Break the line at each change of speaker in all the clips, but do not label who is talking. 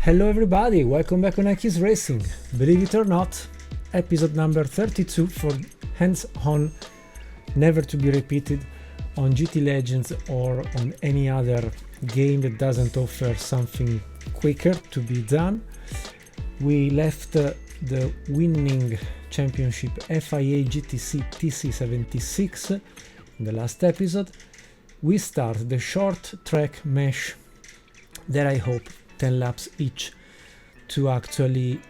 Hello everybody, welcome back on iKeysRacing. Believe it or not, episode number 32 for hands-on, never to be repeated on GTLegends or on any other game that doesn't offer something quicker to be done. We left the winning championship FIA GTC TC76 in the last episode. We start the short track mesh that I hope 10 laps each to actually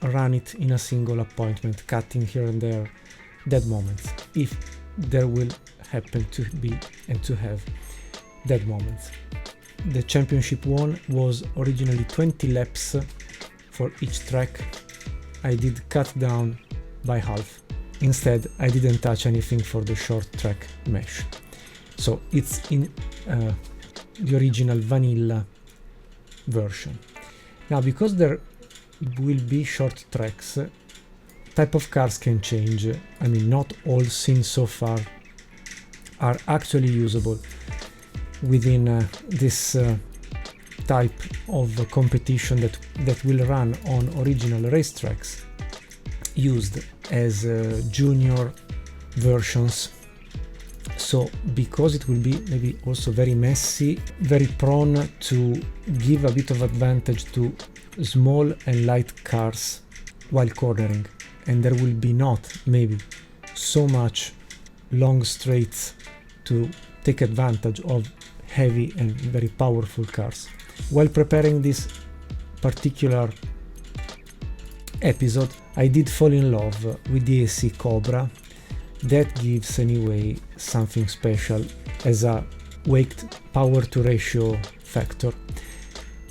run it in a single appointment, cutting here and there dead moments, if there will happen to be and to have dead moments. The championship one was originally 20 laps for each track. I did cut down by half. Instead, I didn't touch anything for the short track mesh. So it's in the original vanilla version. Now, because there will be short tracks, type of cars can change. I mean, not all seen so far are actually usable within this type of competition that will run on original racetracks used as junior versions. So because it will be maybe also very messy, very prone to give a bit of advantage to small and light cars while cornering, and there will be not maybe so much long straights to take advantage of heavy and very powerful cars. While preparing this particular episode, I did fall in love with the AC Cobra. That gives anyway something special as a weight power to ratio factor.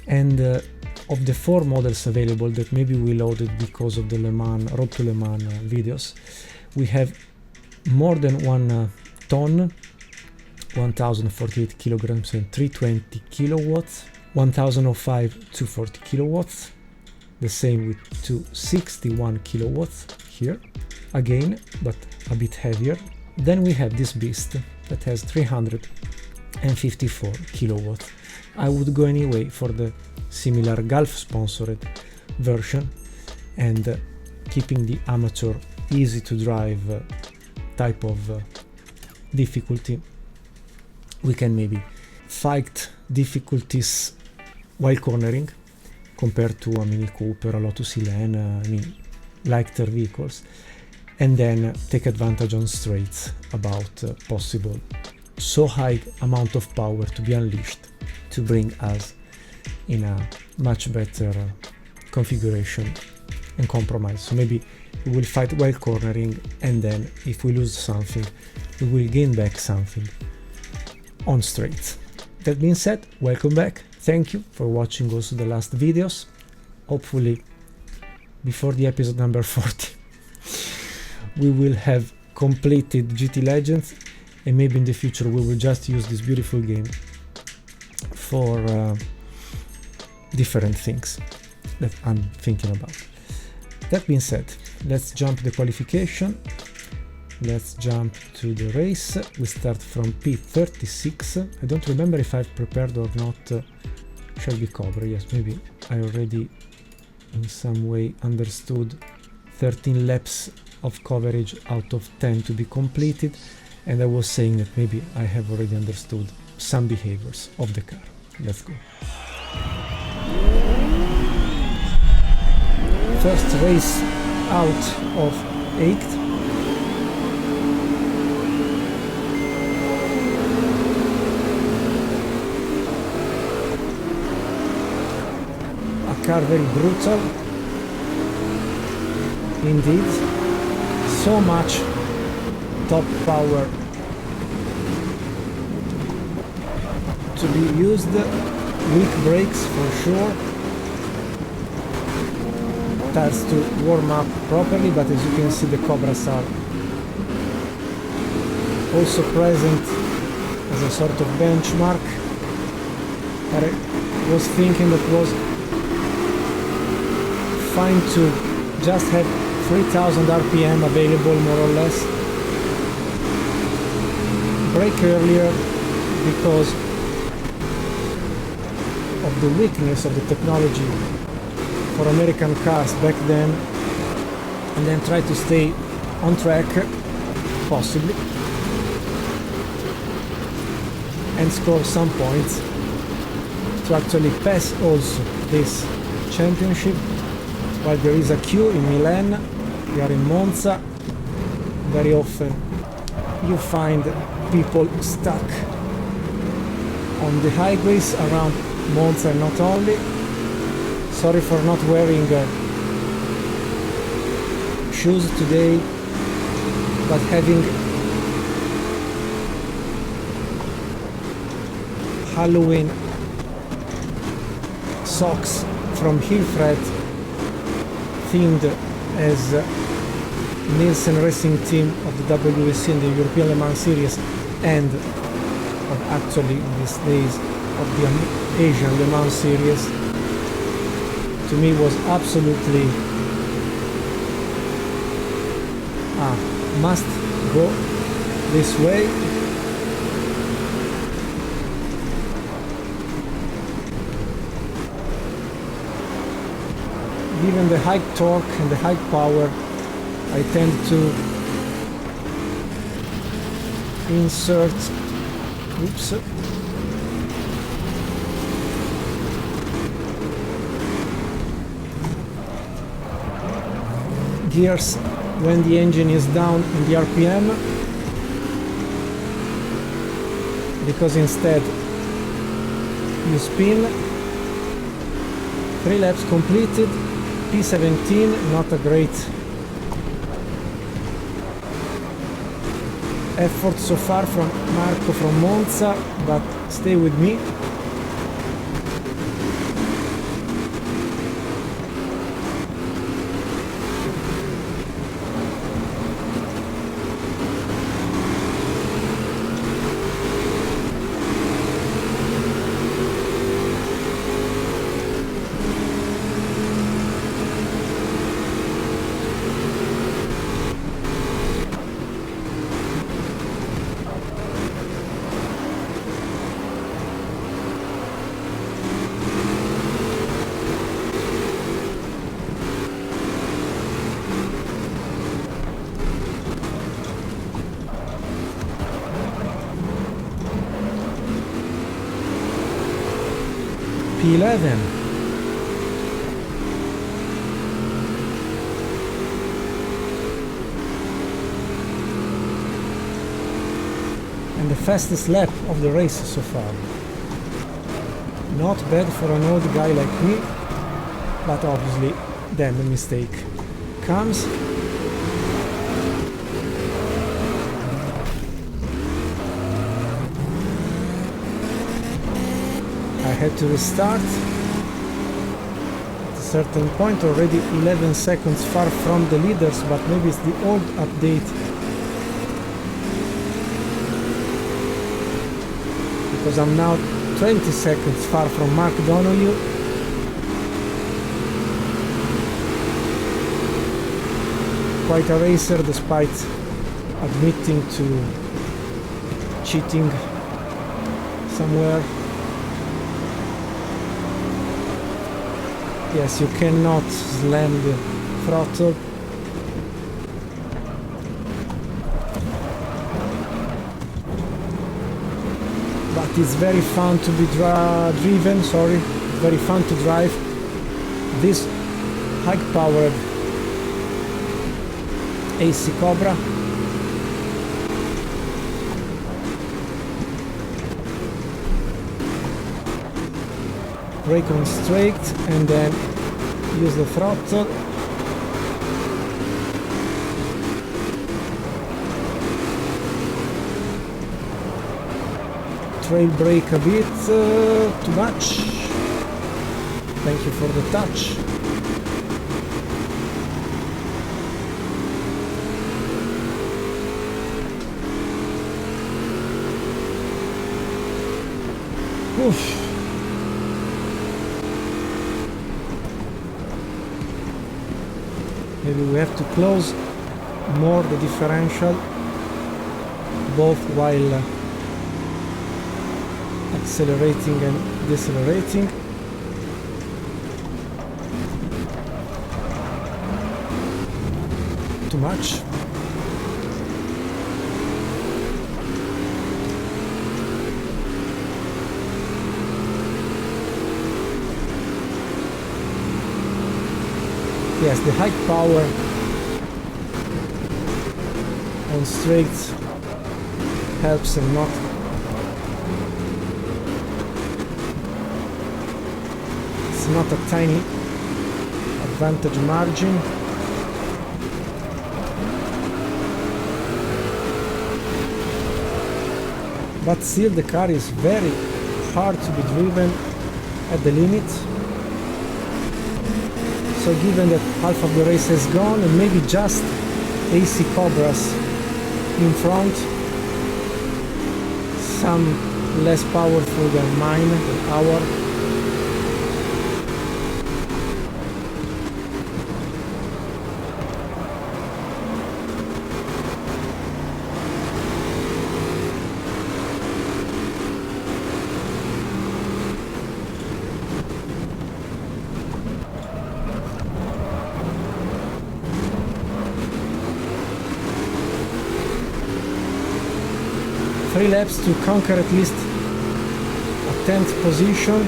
And of the 4 models available that maybe we loaded because of the Road to Le Mans videos, we have more than 1 ton, 1048 kilograms and 320 kilowatts, 1005 240 kilowatts, the same with 261 kilowatts here, again, but a bit heavier. Then we have this beast that has 354 kilowatts. I would go anyway for the similar Gulf sponsored version, and keeping the amateur easy to drive type of difficulty. We can maybe fight difficulties while cornering compared to a Mini Cooper, a Lotus Elena, I mean lighter vehicles, and then take advantage on straights about possible so high amount of power to be unleashed to bring us in a much better configuration and compromise. So maybe we will fight while cornering, and then if we lose something, we will gain back something on straights. That being said, welcome back. Thank you for watching also the last videos. Hopefully before the episode number 40 we will have completed GTLegends, and maybe in the future we will just use this beautiful game for different things that I'm thinking about. That being said, let's jump the qualification. Let's jump to the race. We start from P36. I don't remember if I've prepared or not Shelby Cobra. Yes, maybe I already in some way understood 13 laps of coverage out of 10 to be completed, and I was saying that maybe I have already understood some behaviors of the car. Let's go. First race out of 8. A car very brutal indeed. So much top power to be used, weak brakes for sure, tires to warm up properly, but as you can see the Cobras are also present as a sort of benchmark. I was thinking that was fine to just have 3000 RPM available more or less. Brake earlier because of the weakness of the technology for American cars back then, and then try to stay on track, possibly, and score some points to actually pass also this championship. While there is a queue in Milan, we are in Monza, very often you find people stuck on the highways around Monza, and not only. Sorry for not wearing shoes today, but having Halloween socks from Hilfred themed as Nielsen Racing Team of the WEC in the European Le Mans Series, and actually in these days of the Asian Le Mans Series, to me was absolutely must go this way. Given the high torque and the high power, I tend to insert gears when the engine is down in the RPM, because instead you spin. 3 laps completed, P17, not a great effort so far from Marco from Monza, but stay with me. P11. And the fastest lap of the race so far. Not bad for an old guy like me, but obviously then the mistake comes. I had to restart at a certain point, already 11 seconds far from the leaders, but maybe it's the old update, because I'm now 20 seconds far from Mark Donoghue. Quite a racer, despite admitting to cheating somewhere. Yes, you cannot slam the throttle. But it's very fun to be driven, sorry, very fun to drive this high-powered AC Cobra. Brake on straight and then use the throttle. Trail brake a bit, too much. Thank you for the touch. Oof. Maybe we have to close more the differential, both while accelerating and decelerating. too much. Yes, the high power on straights helps and not it's not a tiny advantage margin. But still the car is very hard to be driven at the limit. So given that half of the race has gone and maybe just AC Cobras in front, some less powerful than mine, than our. Three laps to conquer at least a 10th position.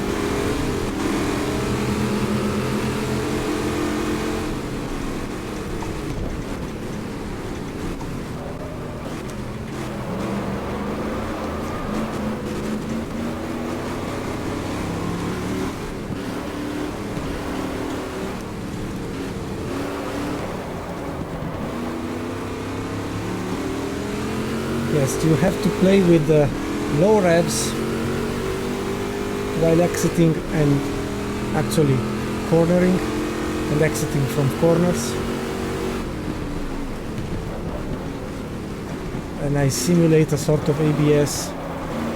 Yes, you have to play with the low revs while exiting and actually cornering and exiting from corners. And I simulate a sort of ABS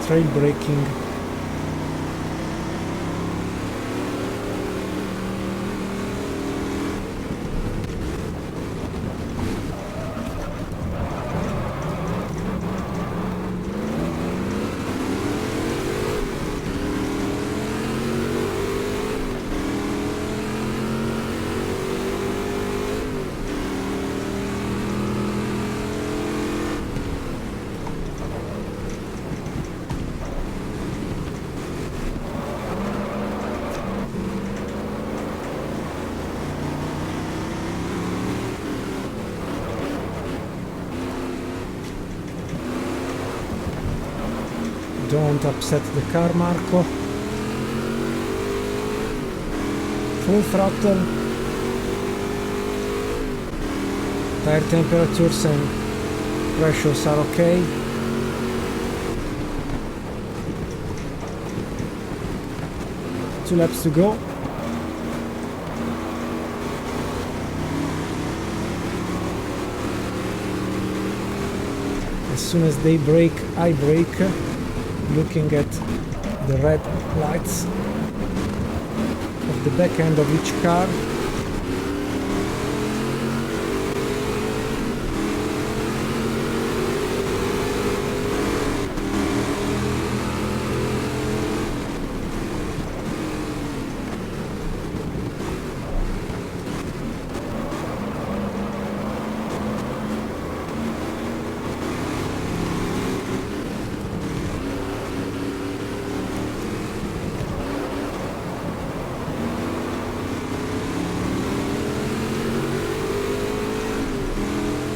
trail braking. Don't upset the car, Marco. Full throttle. Tire temperatures and pressures are okay. Two laps to go. As soon as they brake, I brake. Looking at the red lights of the back end of each car.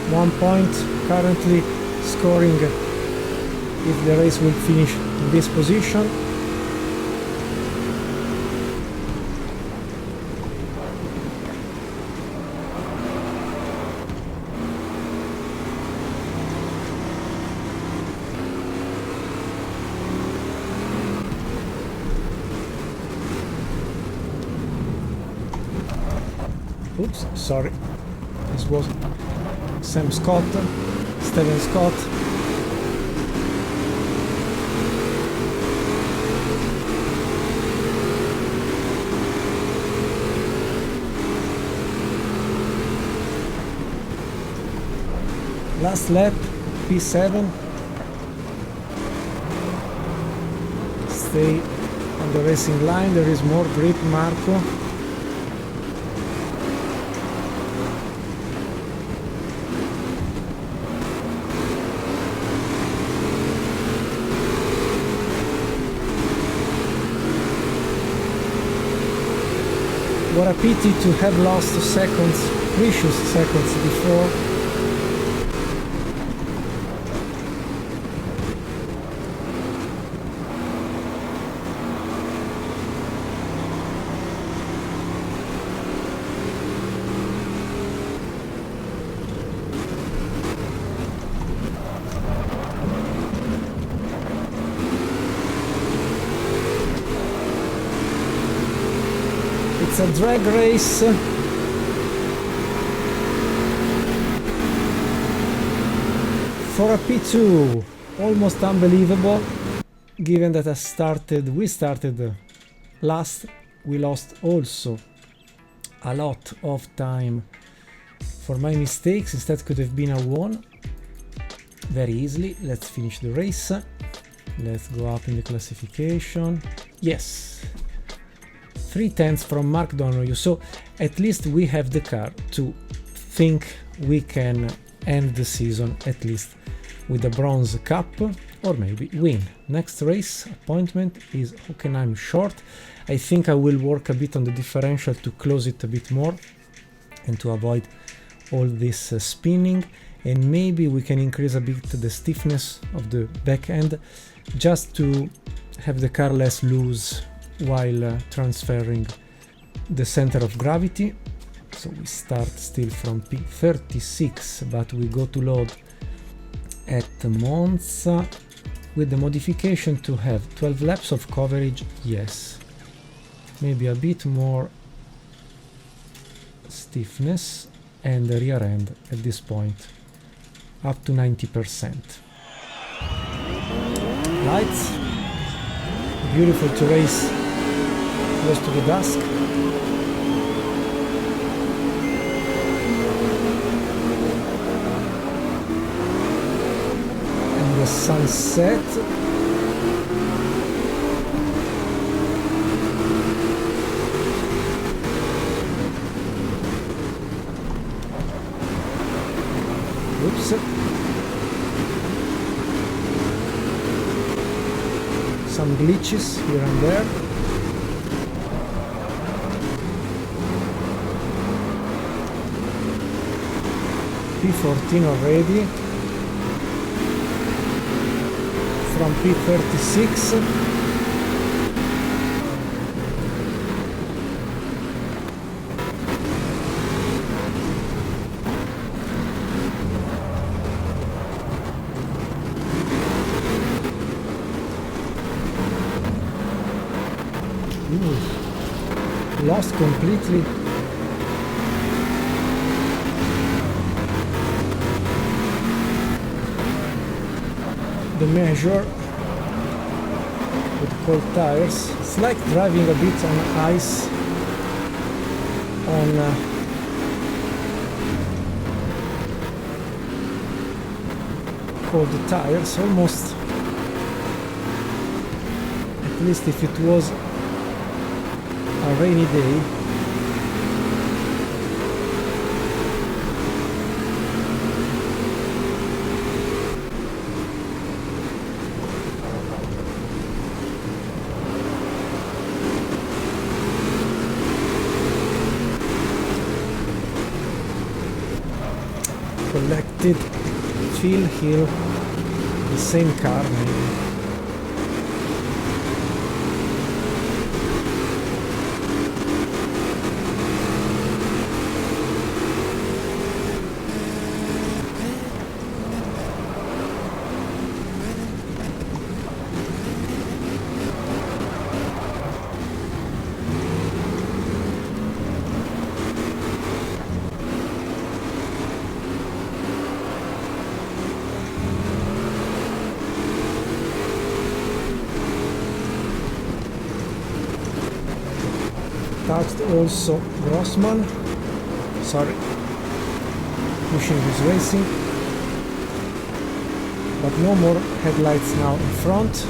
One point, currently scoring if the race will finish in this position. Oops, sorry, this was Steven Scott. Last lap, P7. Stay on the racing line, there is more grip, Marco. What a pity to have lost seconds, precious seconds before. It's a drag race. For a P2, almost unbelievable, given that we started last, we lost also a lot of time for my mistakes. Instead could have been a 1 very easily. Let's finish the race. Let's go up in the classification. Yes, 3/10 from Mark Donoghue, so at least we have the car to think we can end the season at least with a bronze cup or maybe win. Next race appointment is Hockenheim short. I think I will work a bit on the differential to close it a bit more and to avoid all this spinning, and maybe we can increase a bit the stiffness of the back end just to have the car less loose while transferring the center of gravity. So we start still from P36, but we go to load at Monza with the modification to have 12 laps of coverage. Yes, maybe a bit more stiffness, and the rear end at this point up to 90%. Lights, beautiful to race close to the dusk. And the sunset. Oops. Some glitches here and there. P14 already. From P36. Lost completely. The measure with cold tires. It's like driving a bit on ice on cold tires, almost. At least if it was a rainy day. Collected Phil Hill, the same car maybe. Touched also Grossman, sorry, pushing his racing, but no more headlights now in front.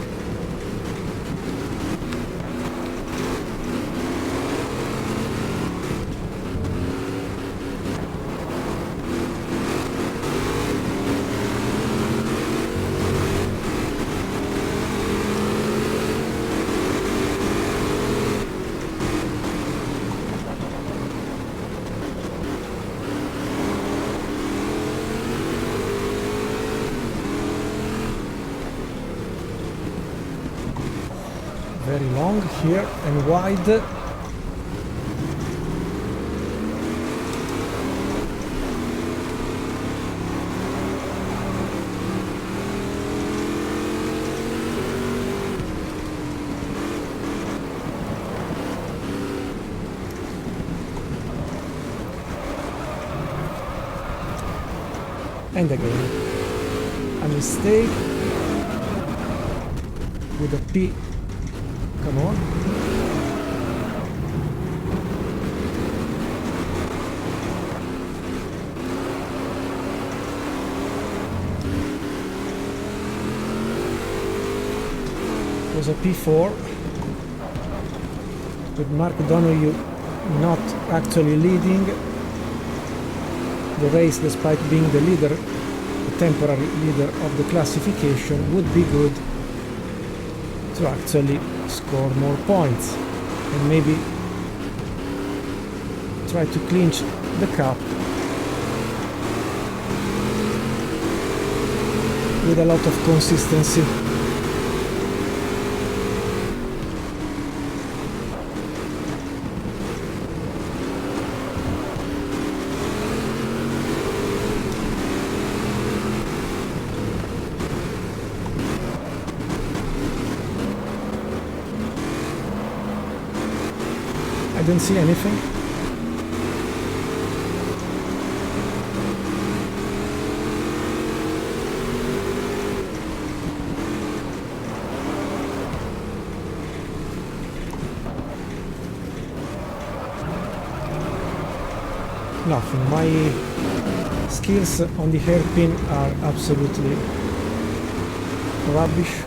very long here and wide. And again, a mistake with a P. Come on. It was a P4 with Mark Donoghue not actually leading the race despite being the leader, the temporary leader of the classification. Would be good to actually score more points and maybe try to clinch the cup with a lot of consistency. I don't see anything. Nothing. My skills on the hairpin are absolutely rubbish.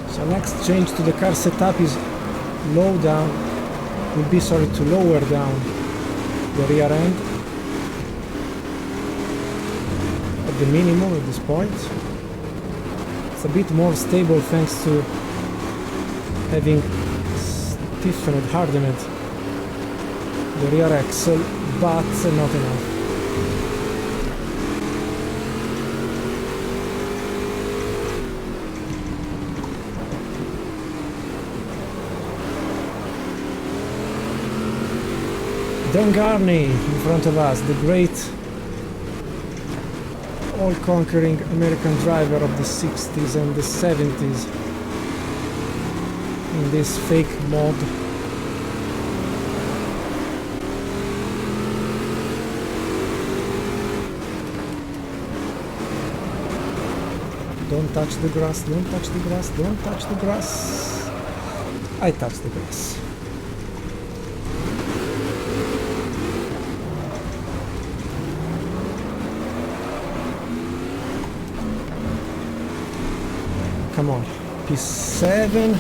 So next change to the car setup is lower down the rear end at the minimum at this point. It's a bit more stable thanks to having stiffened, hardened the rear axle, but not enough. Don Garney in front of us, the great all-conquering American driver of the 60s and the 70s in this fake mod. Don't touch the grass, don't touch the grass, don't touch the grass. I touched the grass. Come on, P7,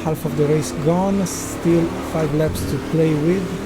half of the race gone, still 5 laps to play with.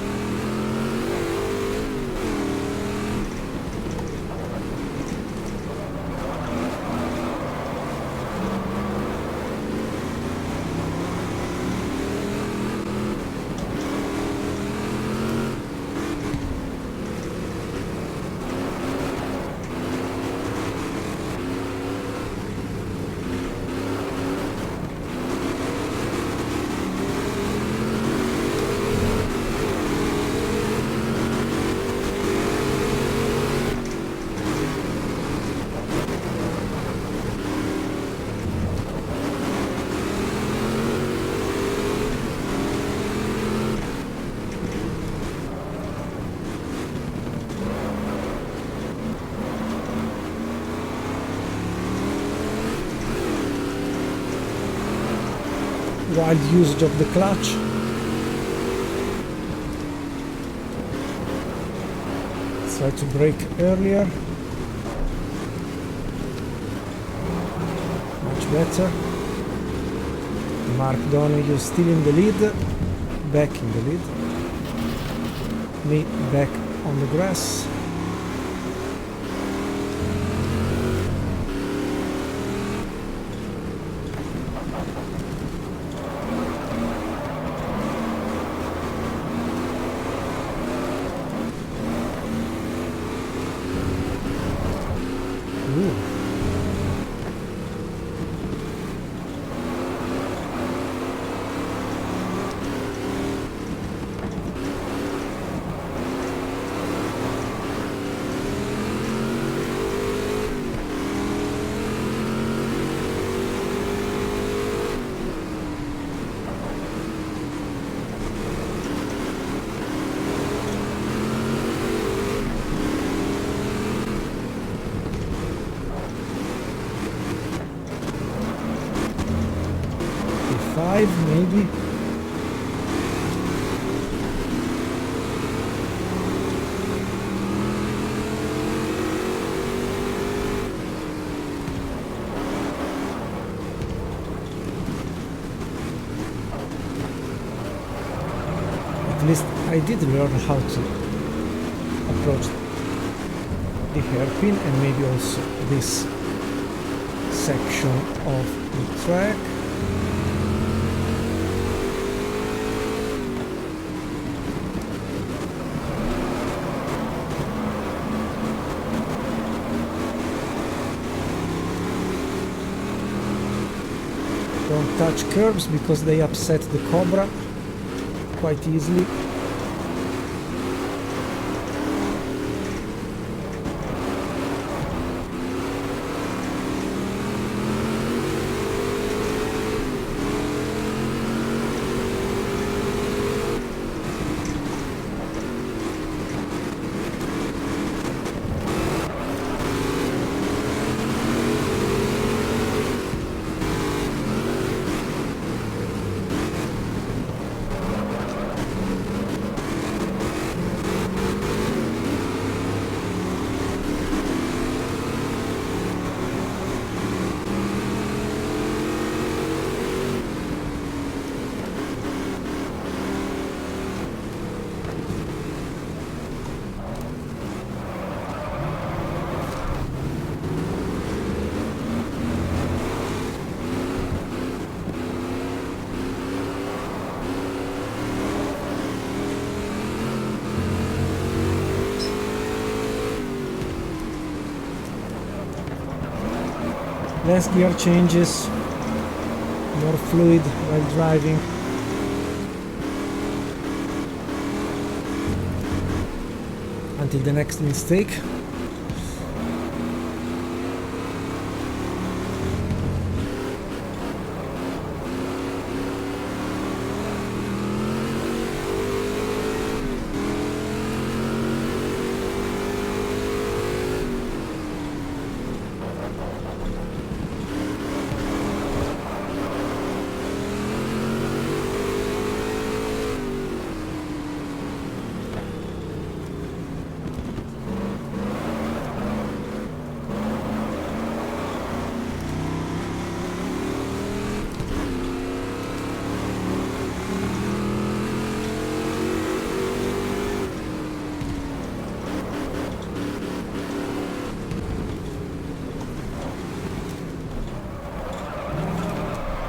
Wild usage of the clutch. Try to brake earlier. Much better. Mark Donoghue still in the lead. Back in the lead. Me back on the grass. 5 maybe. At least I did learn how to approach the hairpin and maybe also this section of the track. Don't touch curbs because they upset the Cobra quite easily. Less gear changes, more fluid while driving. Until the next mistake.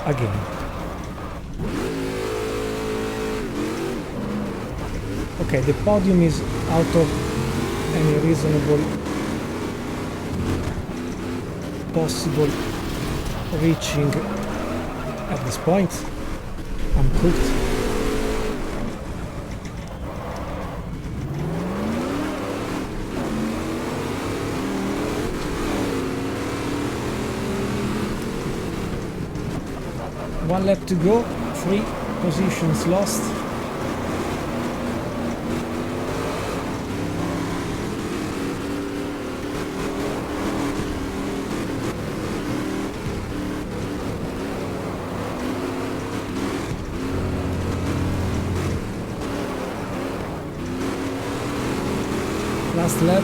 Again. Okay, the podium is out of any reasonable possible reaching at this point. I'm cooked. One lap to go, 3 positions lost. Last lap.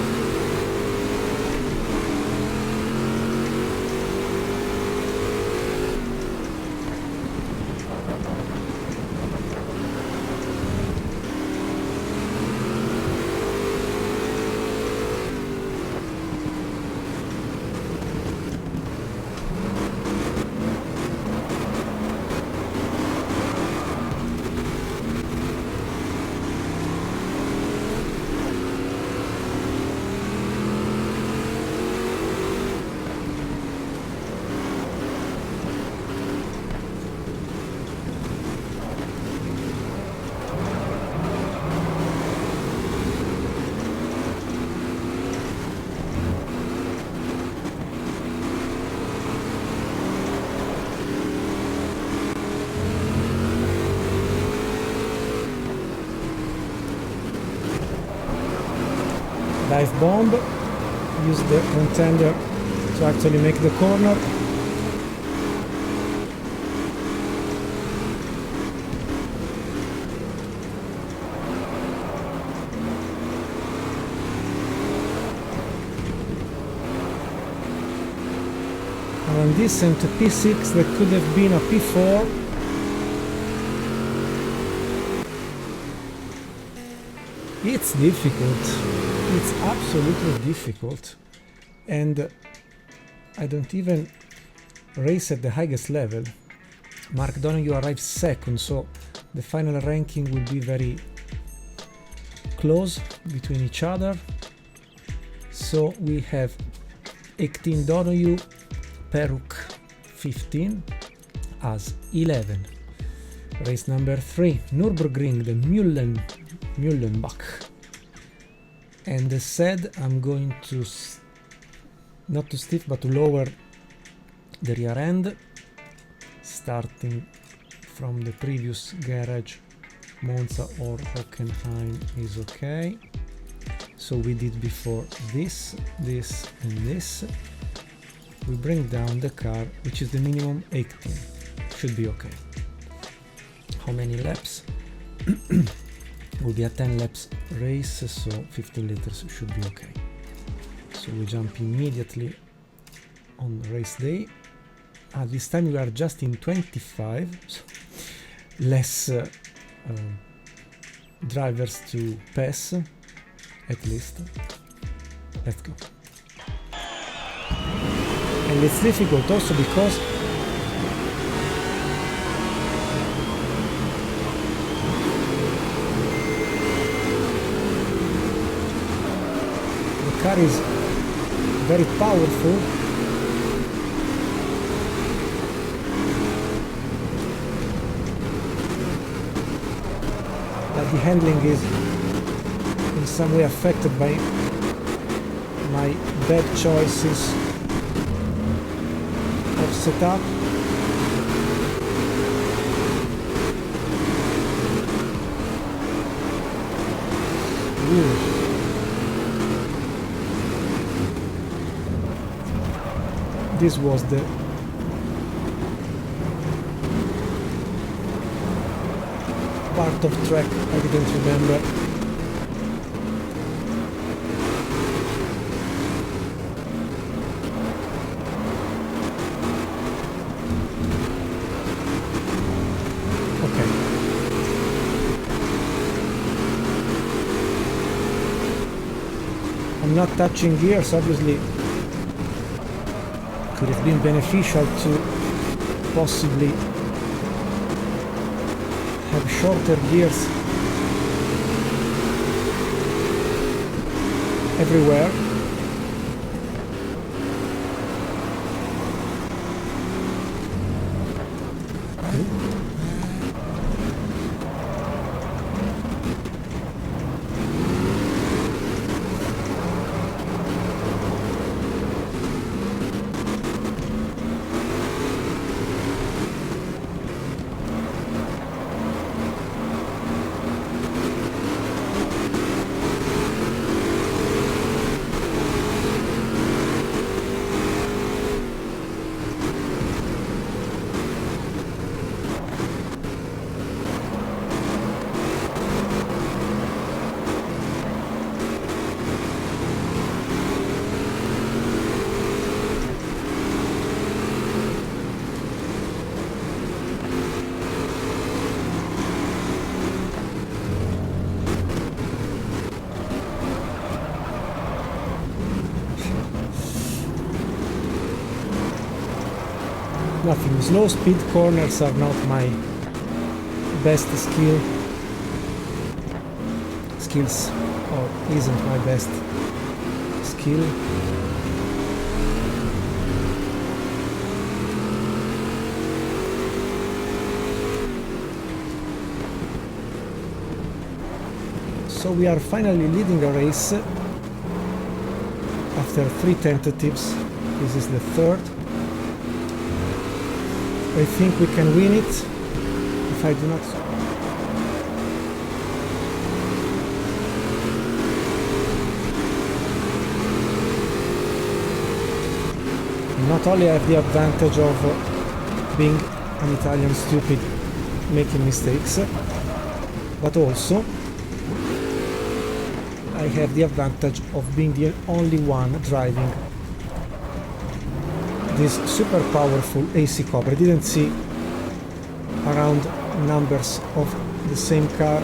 Dive bomb, use the contender to actually make the corner. decent P6 that could have been a P4. It's difficult, it's absolutely difficult, and I don't even race at the highest level. Mark Donoghue arrives second, so the final ranking will be very close between each other. So we have 18 Donoghue, Peruk 15 as 11. Race number 3, Nürburgring, the Müllenbach. And as said, I'm going to not to stiff but to lower the rear end, starting from the previous garage. Monza or Hockenheim is okay. So we did before this, this and this. We bring down the car, which is the minimum 18. Should be okay. How many laps? Will be a 10 laps race, so 15 liters should be okay. So we jump immediately on race day. This time we are just in 25, so less drivers to pass, at least. Let's go. And it's difficult also because the car is very powerful. But the handling is in some way affected by my bad choices of setup. Ooh. This was the part of track I didn't remember. Okay. I'm not touching gears, obviously. Could have been beneficial to possibly have shorter gears everywhere. Nothing. Slow speed corners are not my best skills, or isn't my best skill. So we are finally leading a race after 3 tentatives. This is the third. I think we can win it if I do not. Not only I have the advantage of being an Italian stupid making mistakes, but also I have the advantage of being the only one driving this super powerful AC cover. I didn't see around numbers of the same car.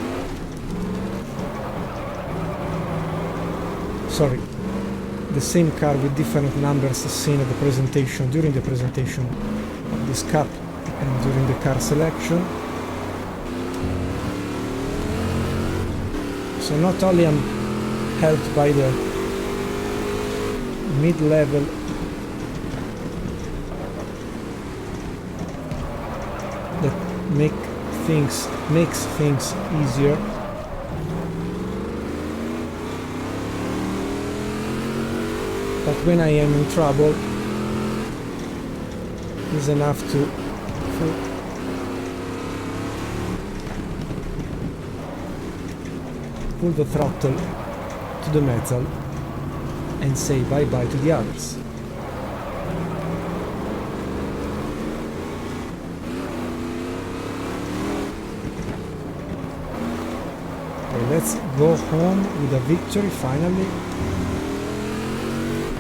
Sorry, the same car with different numbers seen at the presentation, during the presentation of this cup and during the car selection. So not only I'm helped by the mid-level that makes things easier, but when I am in trouble is enough to pull the throttle to the metal and say bye-bye to the others. Okay, let's go home with a victory finally.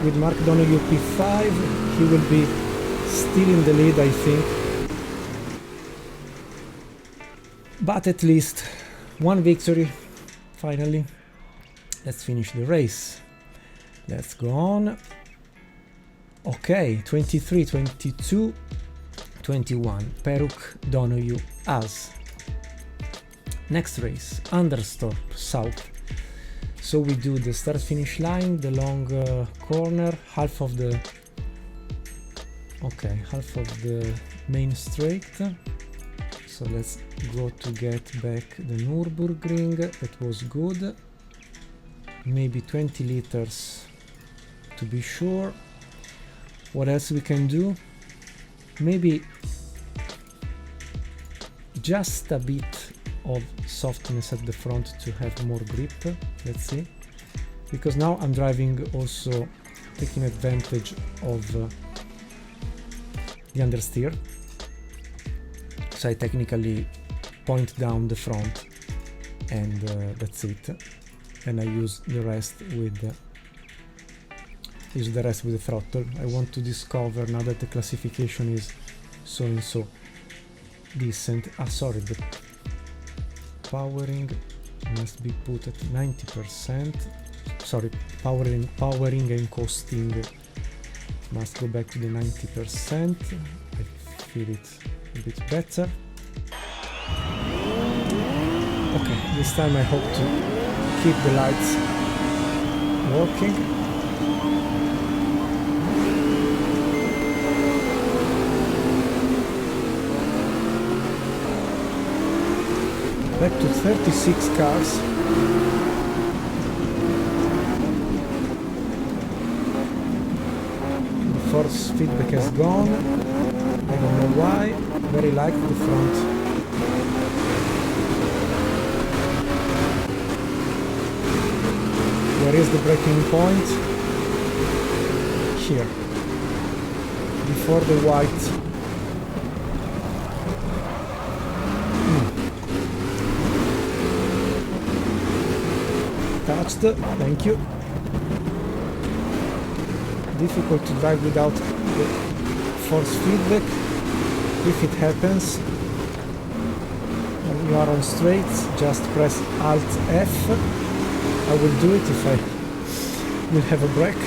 With Mark Donoghue P5, he will be still in the lead, I think. But at least one victory, finally. Let's finish the race. Let's go on. Okay, 23, 22, 21. Peruk, Donoghue, As. Next race, Anderstorp, South. So we do the start-finish line, the long corner, half of the main straight. So let's go to get back the Nürburgring. That was good. Maybe 20 liters to be sure. What else we can do? Maybe just a bit of softness at the front to have more grip. Let's see, because now I'm driving also taking advantage of the understeer, so I technically point down the front and that's it, and I use the rest with the throttle. I want to discover, now that the classification is so and so decent, sorry, the powering must be put at 90%. Sorry, powering and coasting must go back to the 90%. I feel it a bit better. Okay, this time I hope to keep the lights working. Back to 36 cars. The force feedback has gone. I don't know why. Very light the front. Where is the braking point? Here. Before the white. Touched, thank you. Difficult to drive without the force feedback. If it happens, when you are on straights, just press Alt F. I will do it if I will have a break.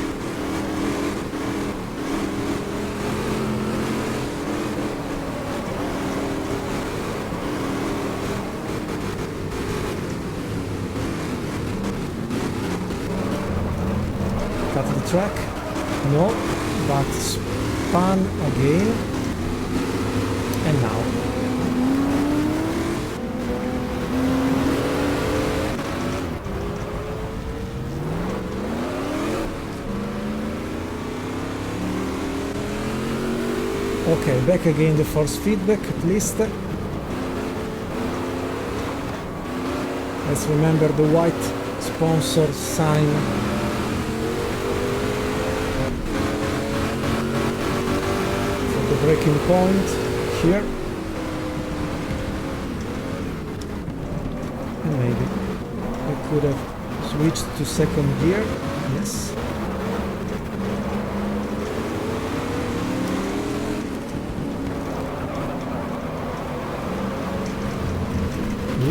Cut the track, no, but span again, and now. Okay, back again the force feedback at least. Let's remember the white sponsor sign. Braking point here, and maybe I could have switched to second gear. Yes,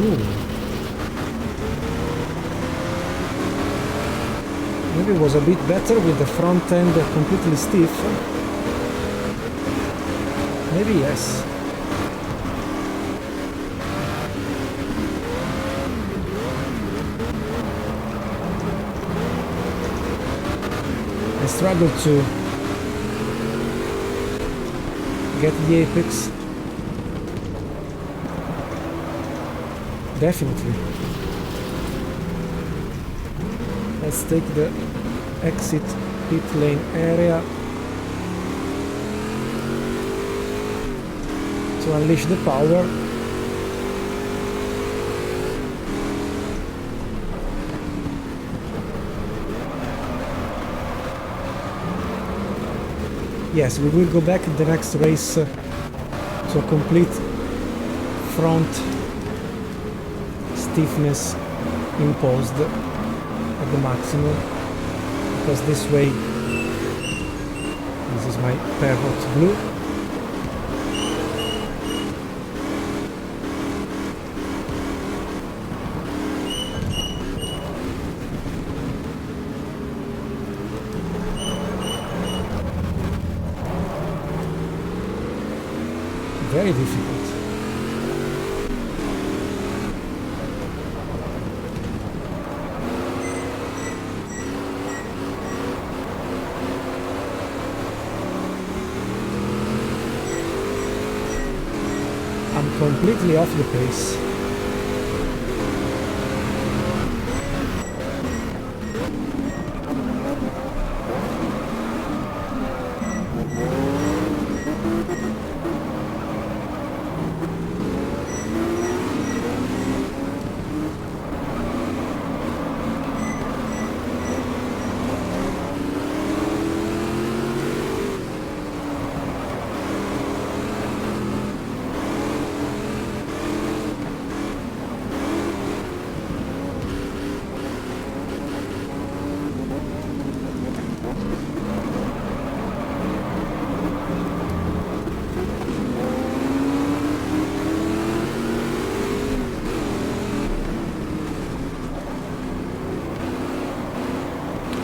Ooh. Maybe it was a bit better with the front end completely stiff. Maybe yes. I struggled to get the apex. Definitely. Let's take the exit pit lane area to unleash the power. Yes, we will go back in the next race to a complete front stiffness imposed at the maximum, because this way, this is my parrot blue. Very difficult. I'm completely off the pace.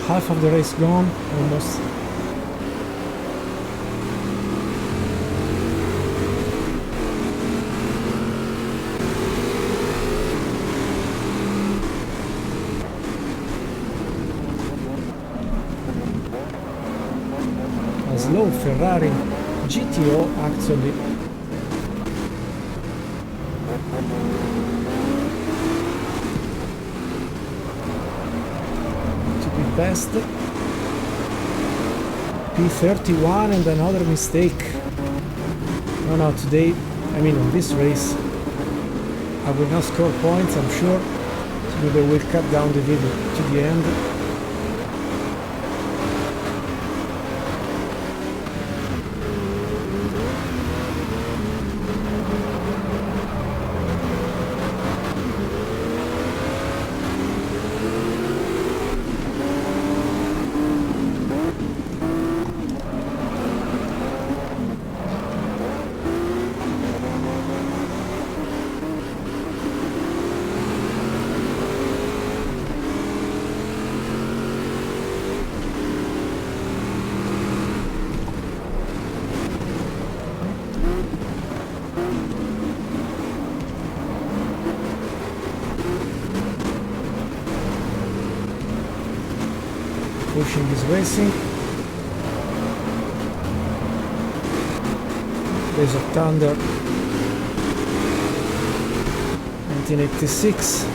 Half of the race gone, almost. A slow Ferrari GTO actually. Best P31 and another mistake. No, today, I mean on this race, I will not score points, I'm sure, so maybe I will cut down the video to the end. Pushing is racing. Days of Thunder 1986.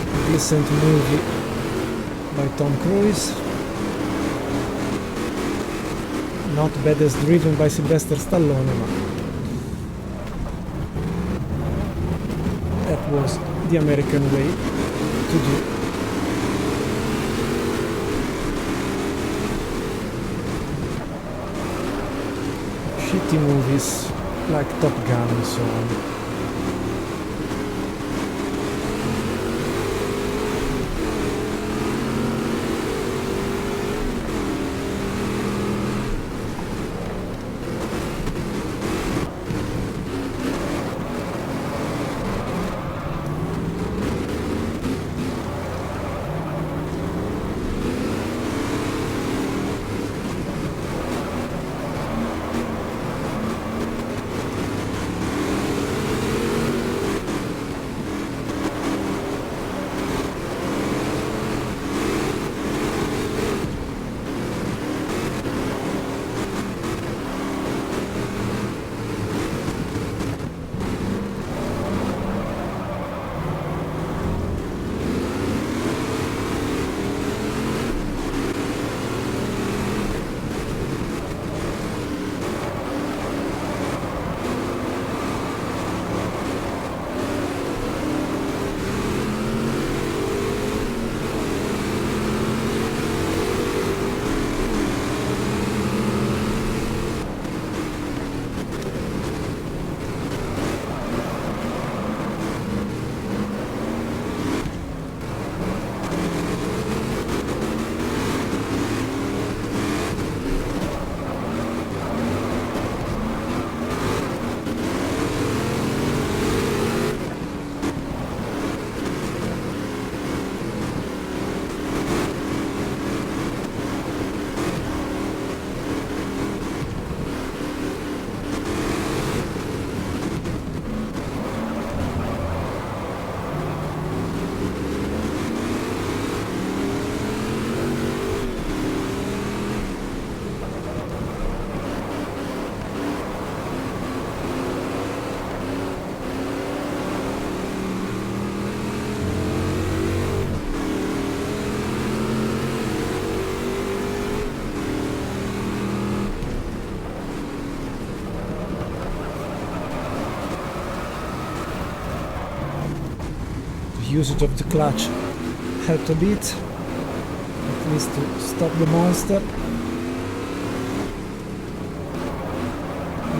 A decent movie by Tom Cruise. Not bad as driven by Sylvester Stallone, but that was the American way to do. Shitty movies like Top Gun and so on. usage of the clutch helped a bit, at least to stop the monster.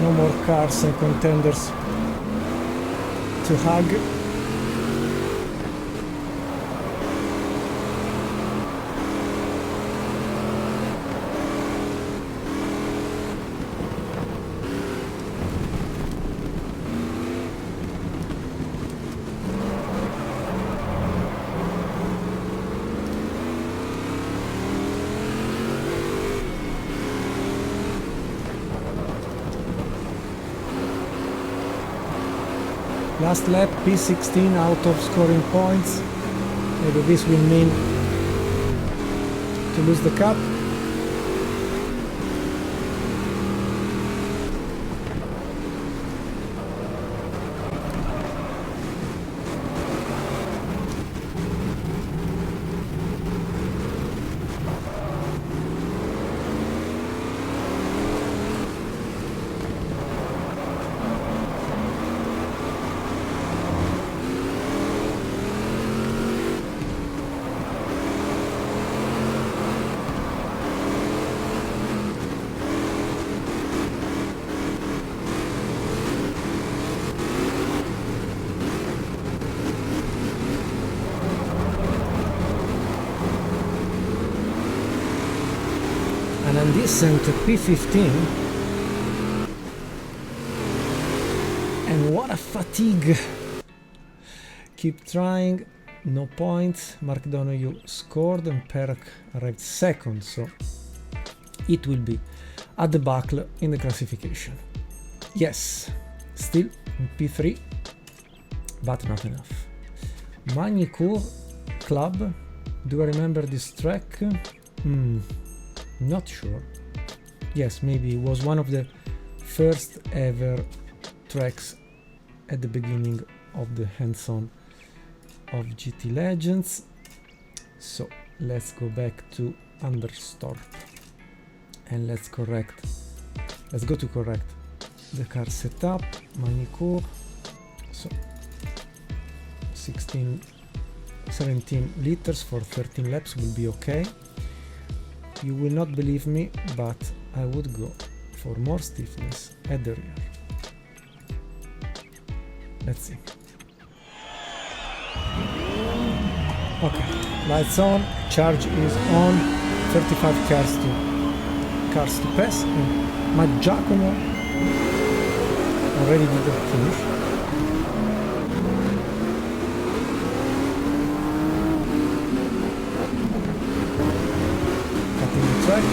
No more cars and contenders to hug. Last lap, P16 out of scoring points. Maybe this will mean to lose the cup. And descent to P15, and what a fatigue. Keep trying, no points. Mark Donoghue scored and Perk arrived second, so it will be a debacle in the classification. Yes, still in P3, but not enough. Magny-Cours Club, do I remember this track? Not sure. Yes, maybe it was one of the first ever tracks at the beginning of the hands-on of GTLegends. So let's go back to Anderstorp and let's go to correct the car setup. Magny-Cours, so 17 liters for 13 laps will be okay. You will not believe me, but I would go for more stiffness at the rear. Let's see. Okay, lights on, charge is on, 35 cars to pass, and Matt Giacomo already did the finish. Track.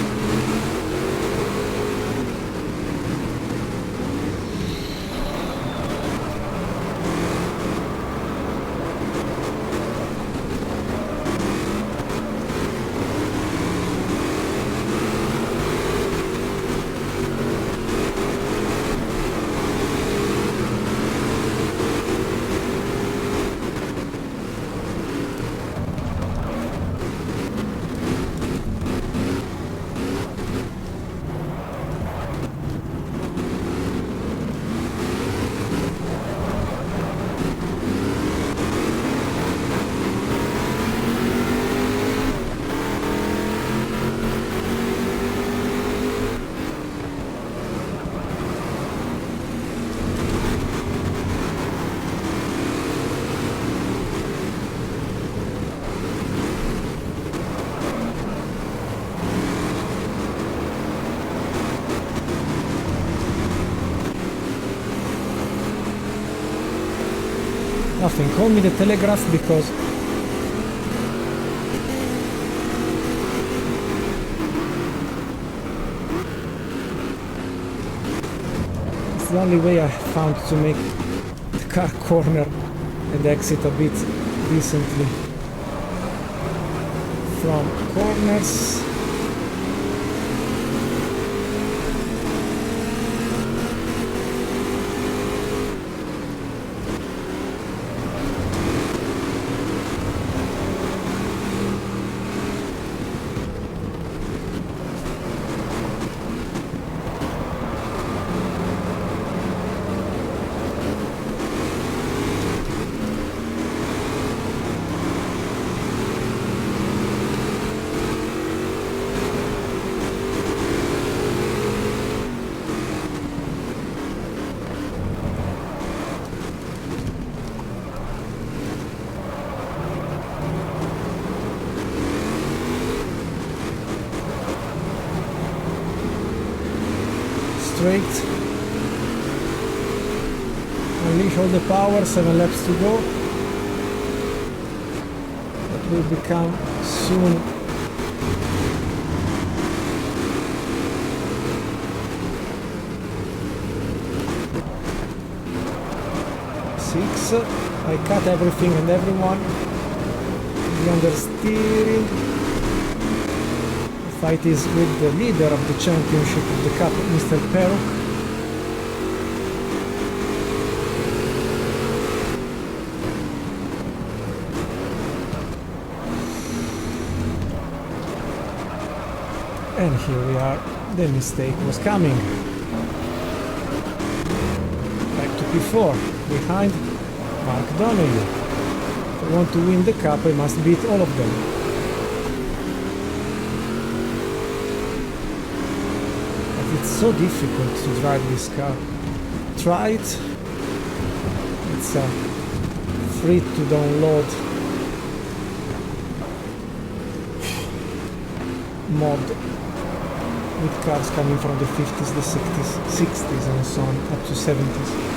Nothing, call me the Telegraph because it's the only way I found to make the car corner and exit a bit decently from corners. straight. Unleash all the power, 7 laps to go. That will become soon six. I cut everything and everyone. The understeering. The fight is with the leader of the championship of the cup, Mr. Peruk. And here we are. The mistake was coming. Back to P4, behind Mark Donnelly. If I want to win the cup, I must beat all of them. But it's so difficult to drive this car. Try it. It's free to download mod with cars coming from the 50s, the 60s, 60s and so on, up to 70s.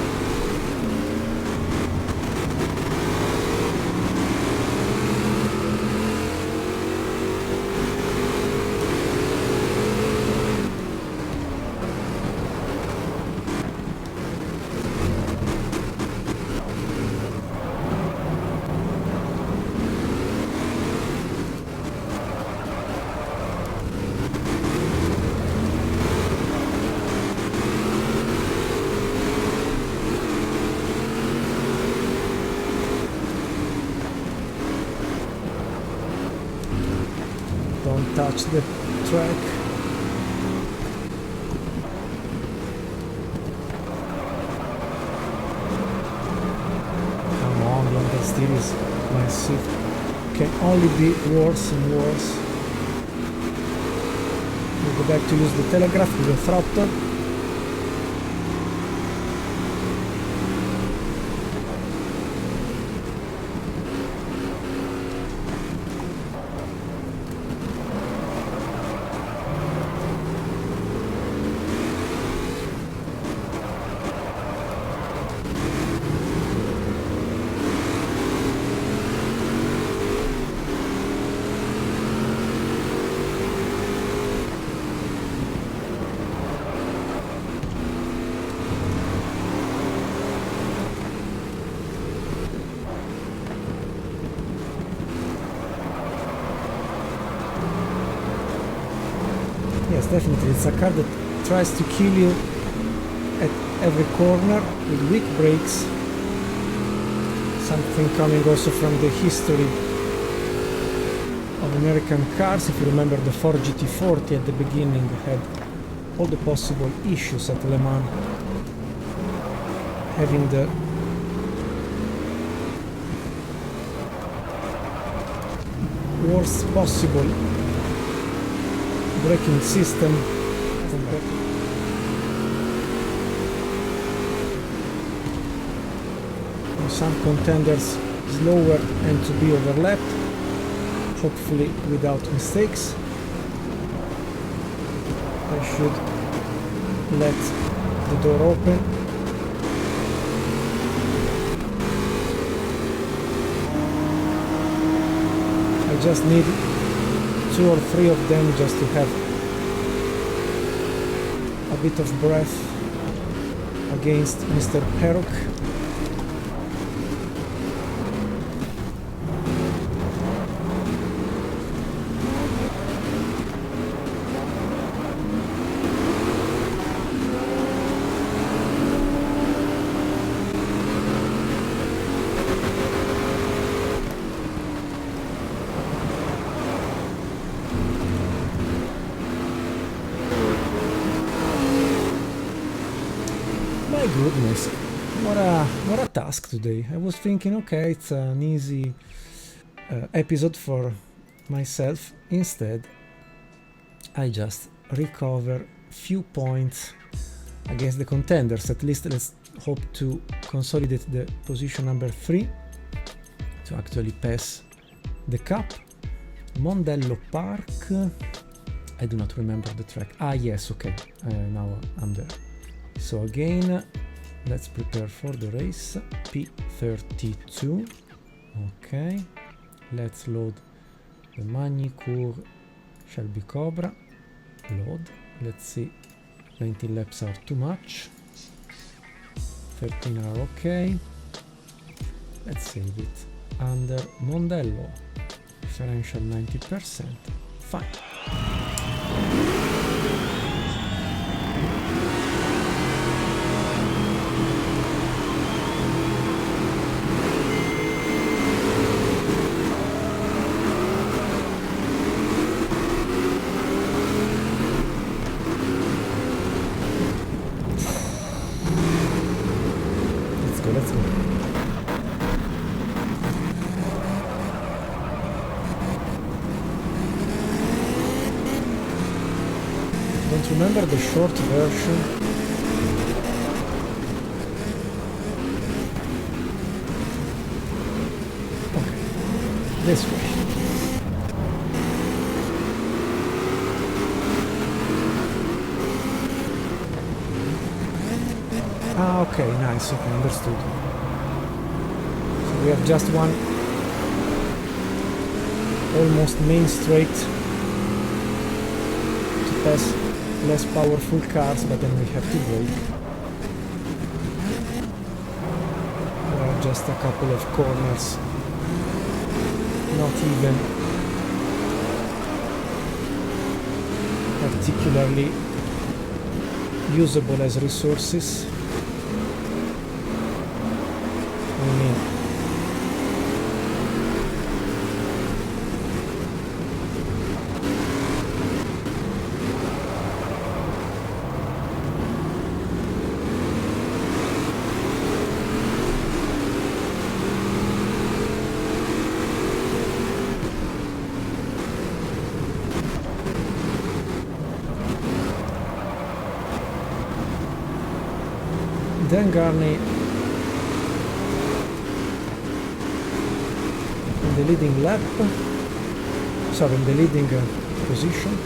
Don't touch the track. Come on, the understeer is massive. Can only be worse and worse. We'll go back to use the telegraph with the throttle. Yes, definitely, it's a car that tries to kill you at every corner with weak brakes. Something coming also from the history of American cars. If you remember, the Ford GT40 at the beginning had all the possible issues at Le Mans, having the worst possible braking system. Some contenders slower and to be overlapped, hopefully without mistakes. I should let the door open. I just need 2 or 3 of them just to have a bit of breath against Mr. Peruk. Goodness, what a task today. I was thinking, okay, it's an easy episode for myself. Instead, I just recover few points against the contenders. At least let's hope to consolidate the position number 3 to actually pass the cup. Mondello Park, I do not remember the track. Ah yes, okay, now I'm there. So again, let's prepare for the race. P32. Okay, let's load the Magny-Cours Shelby Cobra. Load. Let's see, 19 laps are too much. 13 are okay. Let's save it under Mondello. Differential 90%. Fine. Let's go. Don't remember the short version. Okay, this way. Ah, okay, nice, okay, understood. So we have just one almost main straight to pass less powerful cars, but then we have to brake. There are just a couple of corners, not even particularly usable as resources. I mean, then Garney in the leading lap, sorry, in the leading position.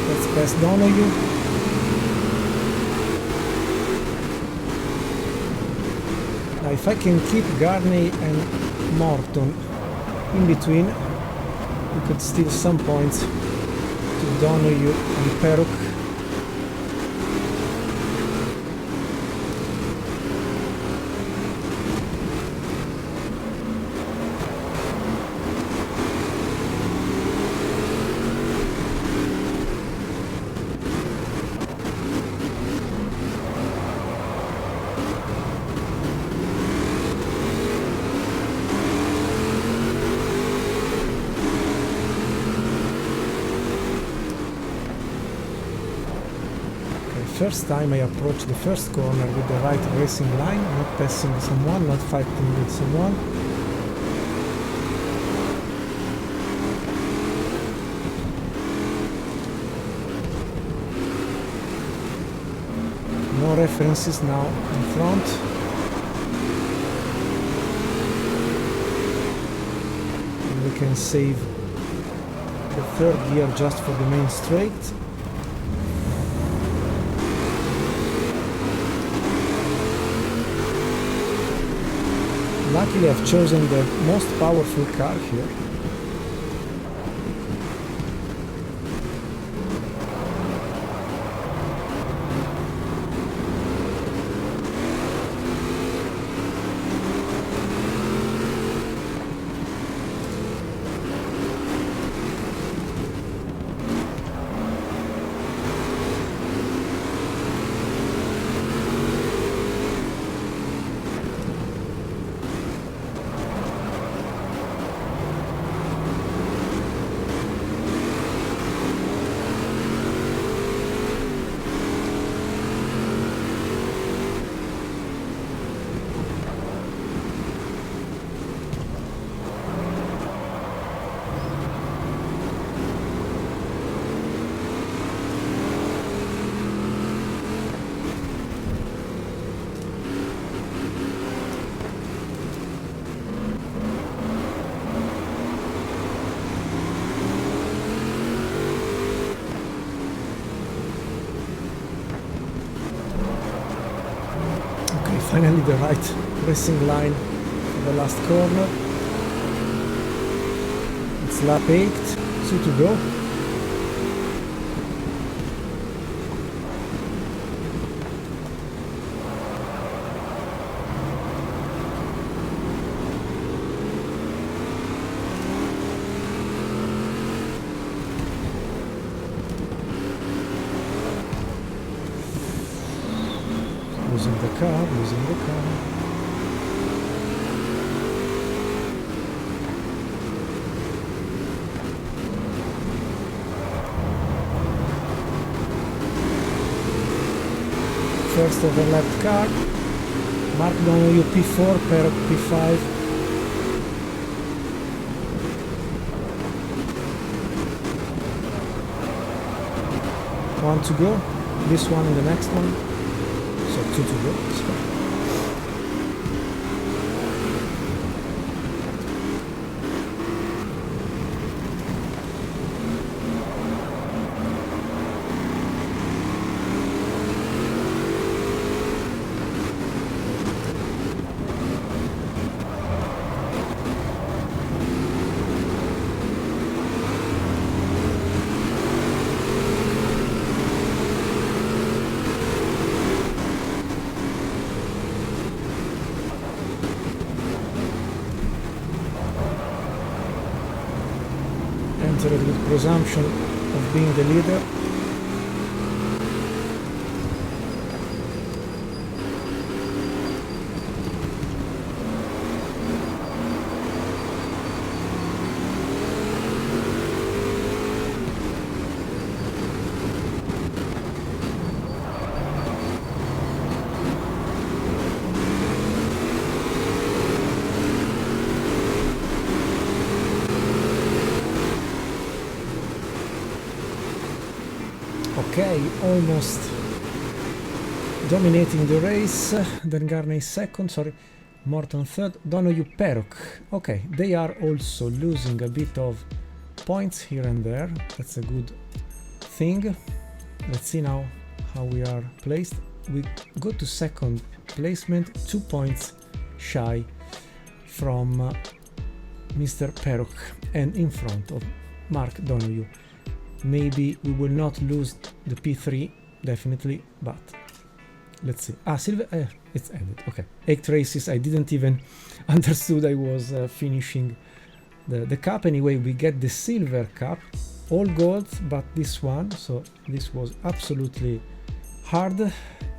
Let's pass Donahue. If I can keep Garney and Morton in between, we could steal some points to Donahue and Peruk. First time I approach the first corner with the right racing line, not passing someone, not fighting with someone. No references now in front. And we can save the third gear just for the main straight. Luckily I've chosen the most powerful car here. finally the right racing line for the last corner. It's lap 8, 2 to go. Losing the car. First overlapped car. Mark Donoghue P4, Perrock P5. One to go. This one and the next one. So 2 to go. Entered with presumption of being the leader. Okay, almost dominating the race. Then Garney second, sorry, Morton third, Donoghue Perrock. Okay, they are also losing a bit of points here and there. That's a good thing. Let's see now how we are placed. We go to second placement, 2 points shy from Mr. Perrock and in front of Mark Donoghue. Maybe we will not lose the P3, definitely, but let's see. Silver, it's ended, okay. 8 races, I didn't even understood I was finishing the cup. Anyway, we get the silver cup, all gold, but this one, so this was absolutely hard.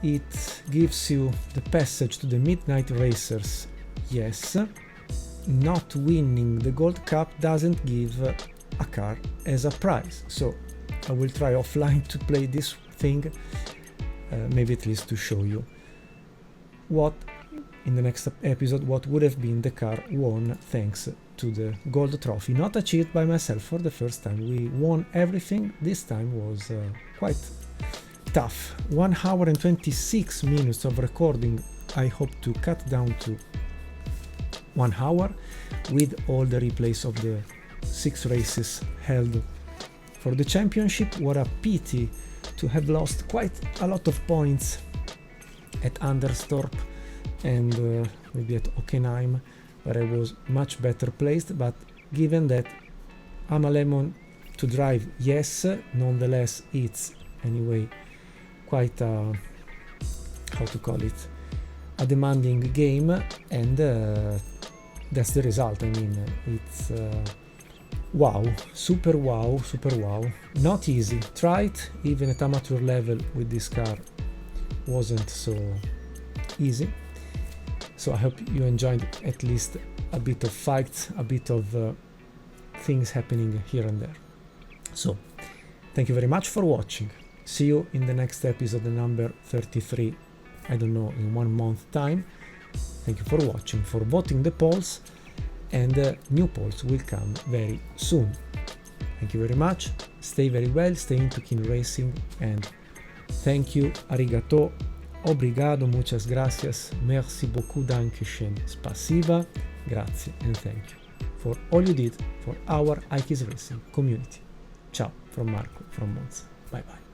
It gives you the passage to the Midnight Racers, yes. Not winning the gold cup doesn't give a car as a prize, so I will try offline to play this thing, maybe at least to show you what in the next episode what would have been the car won thanks to the gold trophy, not achieved by myself for the first time. We won everything. This time was quite tough. 1 hour and 26 minutes of recording. I hope to cut down to 1 hour with all the replays of the 6 races held for the championship. What a pity to have lost quite a lot of points at Anderstorp and maybe at Hockenheim, where I was much better placed, but given that I'm a lemon to drive, yes, nonetheless it's anyway quite a, how to call it, a demanding game, and that's the result. I mean, it's wow, super wow, super wow. Not easy. Tried even at amateur level with this car, wasn't so easy. So I hope you enjoyed at least a bit of fights, a bit of things happening here and there. So thank you very much for watching. See you in the next episode, number 33, I don't know, in 1 month time. Thank you for watching, for voting the polls, and new polls will come very soon. Thank you very much, stay very well, stay into keen racing, and thank you, arigato, obrigado, muchas gracias, merci beaucoup, dankeschön, spasiba, grazie, and thank you for all you did for our iKeysRacing community. Ciao from Marco from Monza. Bye bye.